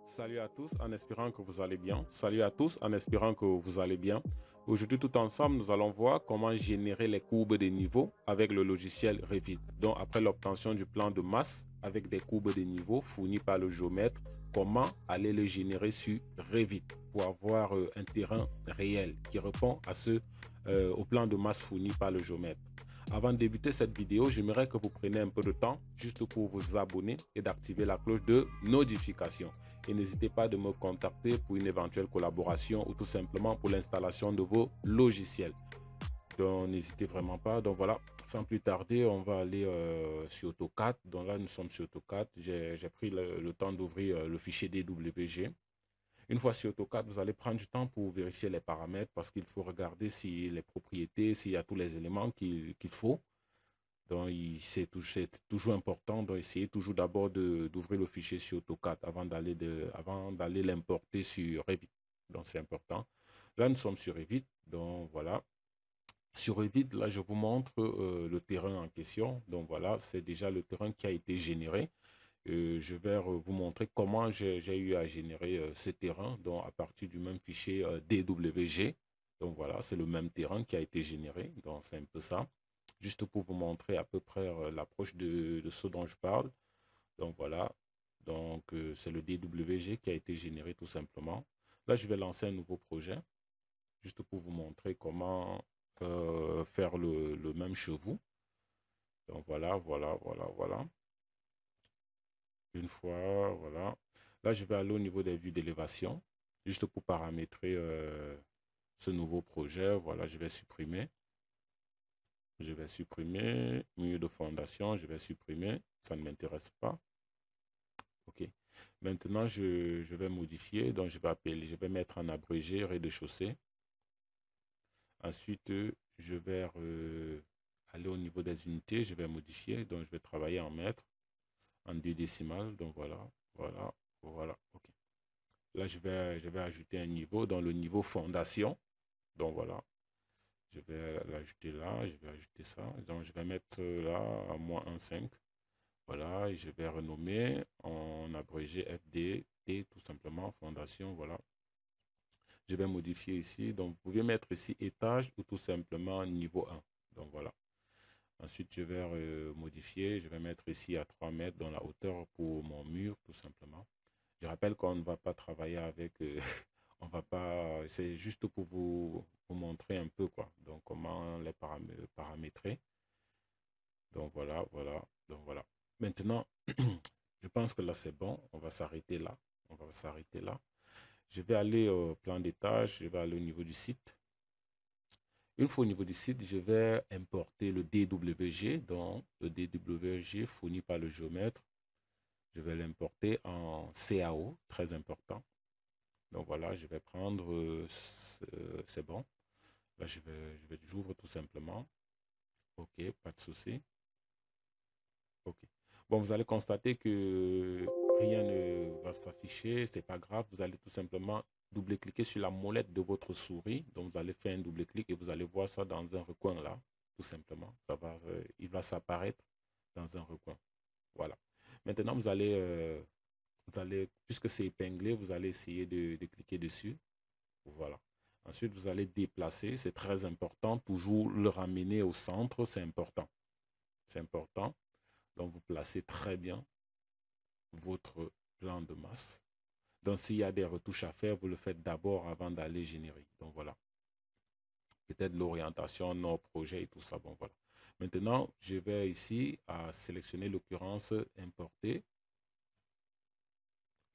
Salut à tous en espérant que vous allez bien. Salut à tous en espérant que vous allez bien. Aujourd'hui, tout ensemble, nous allons voir comment générer les courbes de niveau avec le logiciel Revit. Donc, après l'obtention du plan de masse avec des courbes de niveau fournies par le géomètre, comment aller le générer sur Revit pour avoir un terrain réel qui répond au plan de masse fourni par le géomètre. Avant de débuter cette vidéo, j'aimerais que vous preniez un peu de temps juste pour vous abonner et d'activer la cloche de notification. Et n'hésitez pas de me contacter pour une éventuelle collaboration ou tout simplement pour l'installation de vos logiciels. Donc n'hésitez vraiment pas. Donc voilà, sans plus tarder, on va aller sur AutoCAD. Donc là, nous sommes sur AutoCAD. J'ai pris le temps d'ouvrir le fichier DWG. Une fois sur AutoCAD, vous allez prendre du temps pour vérifier les paramètres parce qu'il faut regarder si les propriétés, s'il y a tous les éléments qu'il faut. Donc, c'est toujours important d'essayer toujours d'abord d'ouvrir le fichier sur AutoCAD avant d'aller l'importer sur Revit. Donc, c'est important. Là, nous sommes sur Revit. Donc, voilà. Sur Revit, là, je vous montre le terrain en question. Donc, voilà, c'est déjà le terrain qui a été généré. Je vais vous montrer comment j'ai eu à générer ce terrain donc à partir du même fichier DWG. Donc voilà, c'est le même terrain qui a été généré. Donc c'est un peu ça. Juste pour vous montrer à peu près l'approche de ce dont je parle. Donc voilà, donc c'est le DWG qui a été généré tout simplement. Là, je vais lancer un nouveau projet, juste pour vous montrer comment faire le même chez vous. Donc voilà, voilà, voilà, voilà. Une fois, voilà. Là, je vais aller au niveau des vues d'élévation, juste pour paramétrer ce nouveau projet. Voilà, je vais supprimer. Je vais supprimer. Milieu de fondation, je vais supprimer. Ça ne m'intéresse pas. OK. Maintenant, je vais modifier. Donc, je vais mettre en abrégé rez-de-chaussée. Ensuite, je vais aller au niveau des unités. Je vais modifier. Donc, je vais travailler en mètres, en 2 décimales. Donc, voilà, voilà, voilà. OK. Là, je vais ajouter un niveau dans le niveau fondation. Donc voilà, je vais l'ajouter là, je vais ajouter ça. Donc je vais mettre là à moins 1,5. Voilà, et je vais renommer en abrégé FD, T tout simplement, fondation. Voilà. Je vais modifier ici. Donc vous pouvez mettre ici étage ou tout simplement niveau 1. Donc voilà. Ensuite, je vais modifier. Je vais mettre ici à 3 mètres dans la hauteur pour mon mur, tout simplement. Je rappelle qu'on ne va pas travailler avec, on va pas, c'est juste pour vous montrer un peu quoi. Donc comment les paramétrer. Donc voilà, voilà, donc voilà. Maintenant, je pense que là c'est bon. On va s'arrêter là. On va s'arrêter là. Je vais aller au plan d'étage. Je vais aller au niveau du site. Une fois au niveau du site, je vais importer le DWG, donc le DWG fourni par le géomètre. Je vais l'importer en CAO, très important. Donc voilà, je vais prendre, c'est bon. Là, j'ouvre tout simplement. OK, pas de souci. OK. Bon, vous allez constater que rien ne va s'afficher. C'est pas grave. Vous allez tout simplement double-cliquer sur la molette de votre souris. Donc, vous allez faire un double-clic et vous allez voir ça dans un recoin là, tout simplement. Il va s'apparaître dans un recoin. Voilà. Maintenant, puisque c'est épinglé, vous allez essayer de cliquer dessus. Voilà. Ensuite, vous allez déplacer. C'est très important. Toujours le ramener au centre. C'est important. C'est important. Donc, vous placez très bien votre plan de masse. Donc, s'il y a des retouches à faire, vous le faites d'abord avant d'aller générer. Donc, voilà. Peut-être l'orientation, nos projets et tout ça. Bon, voilà. Maintenant, je vais ici à sélectionner l'occurrence importer.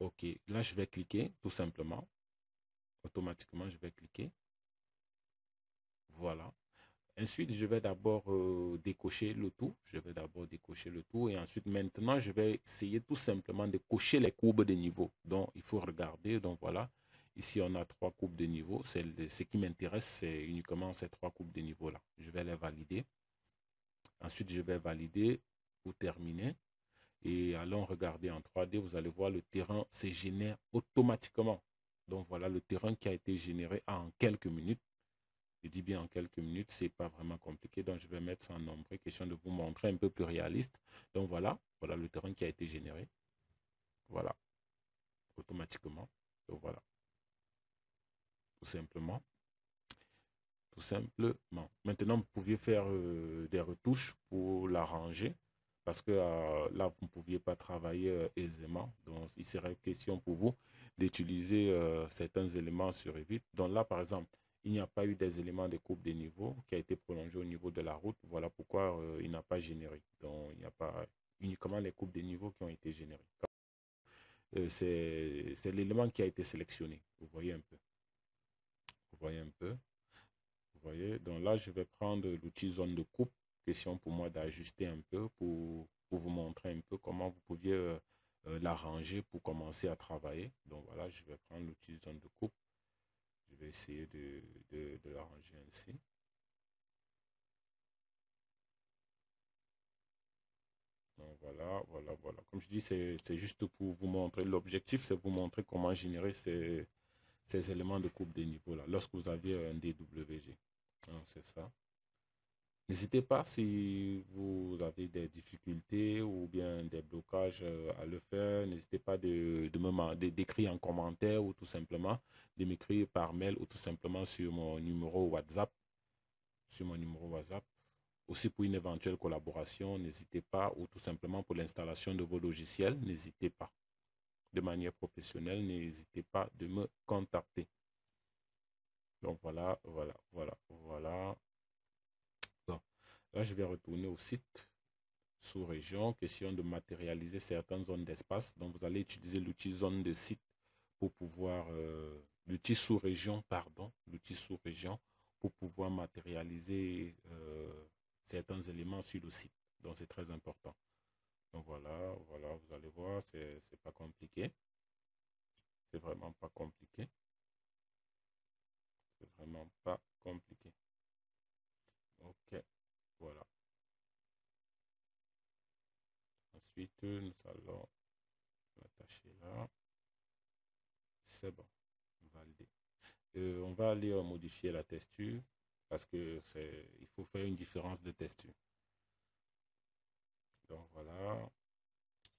OK. Là, je vais cliquer tout simplement. Automatiquement, je vais cliquer. Voilà. Ensuite, je vais d'abord décocher le tout. Je vais d'abord décocher le tout. Et ensuite, maintenant, je vais essayer tout simplement de cocher les courbes de niveau. Donc, il faut regarder. Donc, voilà. Ici, on a 3 courbes de niveau. Ce qui m'intéresse, c'est uniquement ces 3 courbes de niveau-là. Je vais les valider. Ensuite, je vais valider pour terminer. Et allons regarder en 3D. Vous allez voir, le terrain se génère automatiquement. Donc, voilà le terrain qui a été généré en quelques minutes. Je dis bien en quelques minutes, c'est pas vraiment compliqué. Donc, je vais mettre ça en nombre, question de vous montrer un peu plus réaliste. Donc, voilà, voilà le terrain qui a été généré. Voilà, automatiquement. Donc voilà, tout simplement. Tout simplement. Maintenant, vous pouviez faire des retouches pour l'arranger parce que là, vous ne pouviez pas travailler aisément. Donc, il serait question pour vous d'utiliser certains éléments sur Revit. Donc là, par exemple, il n'y a pas eu des éléments de coupe de niveau qui a été prolongé au niveau de la route. Voilà pourquoi il n'a pas généré. Donc, il n'y a pas uniquement les coupes de niveau qui ont été générées. C'est l'élément qui a été sélectionné. Vous voyez un peu. Vous voyez un peu. Vous voyez, donc là, je vais prendre l'outil zone de coupe, question pour moi d'ajuster un peu pour vous montrer un peu comment vous pouviez l'arranger pour commencer à travailler. Donc voilà, je vais prendre l'outil zone de coupe. Je vais essayer de l'arranger ainsi. Donc voilà, voilà, voilà. Comme je dis, c'est juste pour vous montrer. L'objectif, c'est vous montrer comment générer ces éléments de coupe de niveau là, lorsque vous aviez un DWG. C'est ça. N'hésitez pas si vous avez des difficultés ou bien des blocages à le faire. N'hésitez pas d'écrire en commentaire ou tout simplement de m'écrire par mail ou tout simplement sur mon numéro WhatsApp. Sur mon numéro WhatsApp. Aussi pour une éventuelle collaboration, n'hésitez pas ou tout simplement pour l'installation de vos logiciels, n'hésitez pas. De manière professionnelle, n'hésitez pas de me contacter. Donc voilà, voilà, voilà, voilà. Bon, là, je vais retourner au site. Sous-région, question de matérialiser certaines zones d'espace. Donc, vous allez utiliser l'outil zone de site pour pouvoir, l'outil sous-région, pardon, l'outil sous-région pour pouvoir matérialiser certains éléments sur le site. Donc, c'est très important. Donc, voilà, voilà, vous allez voir, c'est pas compliqué. C'est vraiment pas compliqué. C'est vraiment pas compliqué. Ok, voilà. Ensuite, nous allons l'attacher là. C'est bon, validé. On va aller modifier la texture parce que il faut faire une différence de texture. Donc voilà,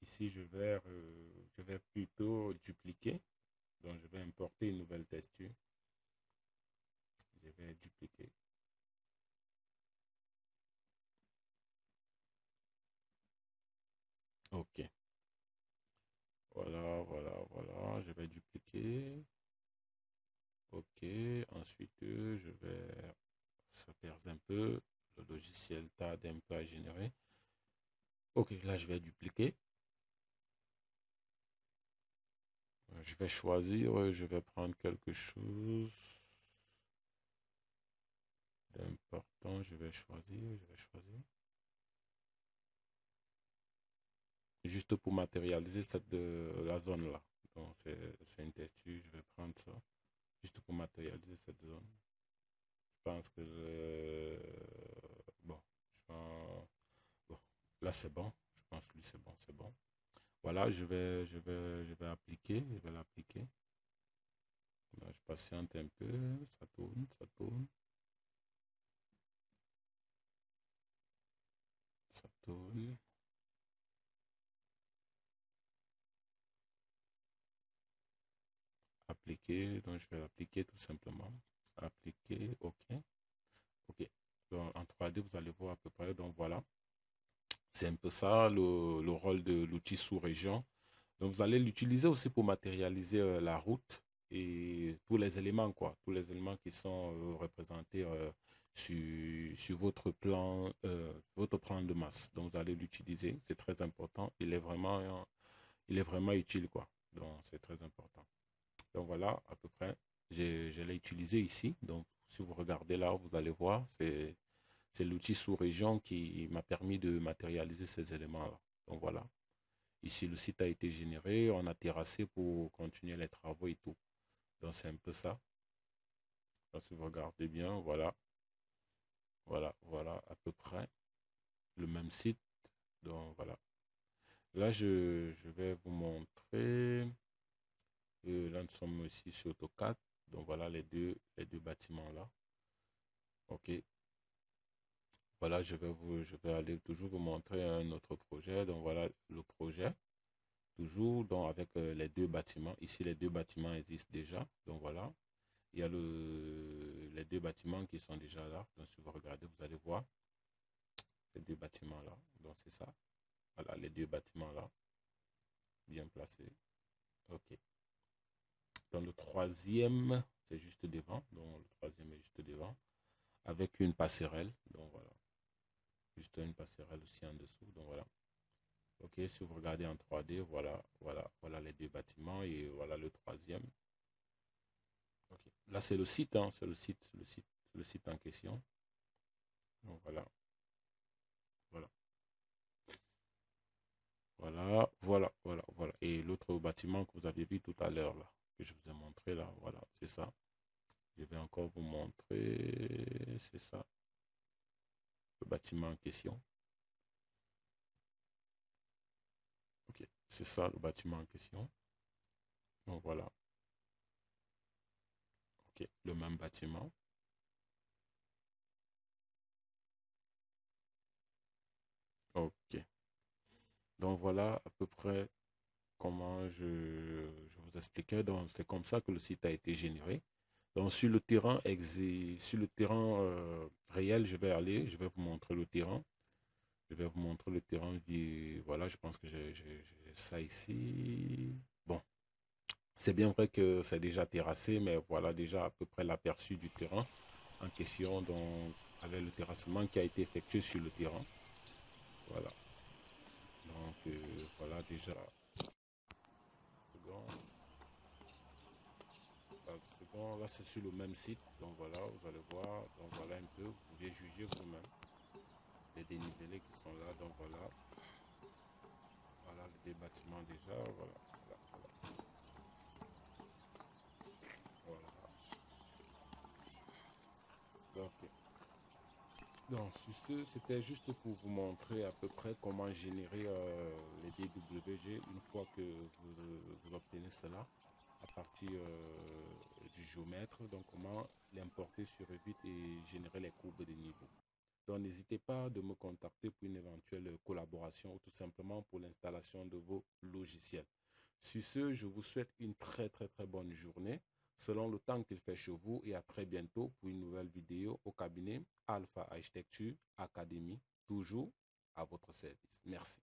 ici je vais plutôt dupliquer. Donc je vais importer une nouvelle texture. Je vais dupliquer. Ok. Voilà, voilà, voilà. Je vais dupliquer. Ok. Ensuite, je vais ça perd un peu. Le logiciel tarde un peu à générer. Ok, là je vais dupliquer. Je vais choisir, je vais prendre quelque chose d'important. Je vais choisir. Juste pour matérialiser la zone là. Donc c'est une texture, je vais prendre ça. Juste pour matérialiser cette zone. Je pense que bon, bon, là c'est bon. Je pense que lui c'est bon, c'est bon. Voilà, je vais appliquer, je vais l'appliquer. Je patiente un peu, ça tourne, ça tourne. Appliquer, donc je vais l'appliquer tout simplement. Appliquer, ok. Ok. Donc, en 3D, vous allez voir à peu près. Donc voilà, c'est un peu ça le rôle de l'outil sous-région. Donc vous allez l'utiliser aussi pour matérialiser la route et tous les éléments, quoi. Tous les éléments qui sont représentés sur votre plan de masse. Donc vous allez l'utiliser, c'est très important. Il est vraiment utile, quoi. Donc c'est très important. Donc voilà, à peu près, je l'ai utilisé ici. Donc si vous regardez là, vous allez voir, c'est l'outil sous-région qui m'a permis de matérialiser ces éléments-là. Donc voilà. Ici, le site a été généré, on a terrassé pour continuer les travaux et tout. Donc c'est un peu ça. Donc, si vous regardez bien, voilà. Voilà, voilà, à peu près le même site. Donc voilà. Là, je vais vous montrer. Là, nous sommes ici sur AutoCAD. Donc voilà les deux bâtiments là. OK. Voilà, je vais aller toujours vous montrer un autre projet. Donc voilà le projet. toujours donc avec les deux bâtiments. Ici, les deux bâtiments existent déjà. Donc voilà, il y a les deux bâtiments qui sont déjà là. Donc si vous regardez, vous allez voir ces deux bâtiments-là. Donc c'est ça. Voilà, les deux bâtiments-là, bien placés. OK. Dans le troisième, c'est juste devant. Donc le troisième est juste devant. Avec une passerelle. Donc voilà. Juste une passerelle aussi en dessous. Donc voilà. OK, si vous regardez en 3D, voilà les deux bâtiments et voilà le troisième. OK. Là, c'est le site, hein, c'est le site en question. Donc voilà, voilà, voilà. Et l'autre bâtiment que vous avez vu tout à l'heure, là, que je vous ai montré, là, voilà, c'est ça. Je vais encore vous montrer, c'est ça, le bâtiment en question. OK, c'est ça, le bâtiment en question. Donc voilà, OK, le même bâtiment. OK. Donc voilà à peu près comment je vous expliquais. Donc c'est comme ça que le site a été généré. Donc sur le terrain, sur le terrain réel, je vais vous montrer le terrain. Je vais vous montrer le terrain. Voilà, je pense que j'ai ça ici. Bon, c'est bien vrai que c'est déjà terrassé, mais voilà déjà à peu près l'aperçu du terrain en question. Donc avec le terrassement qui a été effectué sur le terrain. Voilà. Donc voilà déjà. Là c'est sur le même site. Donc voilà, vous allez voir. Donc voilà un peu. Vous pouvez juger vous-même les dénivelés qui sont là. Donc voilà. Voilà les deux bâtiments déjà. Voilà. Donc, sur ce, c'était juste pour vous montrer à peu près comment générer les DWG une fois que vous obtenez cela à partir du géomètre. Donc, comment l'importer sur Revit et générer les courbes de niveau. Donc, n'hésitez pas de me contacter pour une éventuelle collaboration ou tout simplement pour l'installation de vos logiciels. Sur ce, je vous souhaite une très bonne journée selon le temps qu'il fait chez vous et à très bientôt pour une nouvelle vidéo au cabinet Alpha Architecture Academy, toujours à votre service. Merci.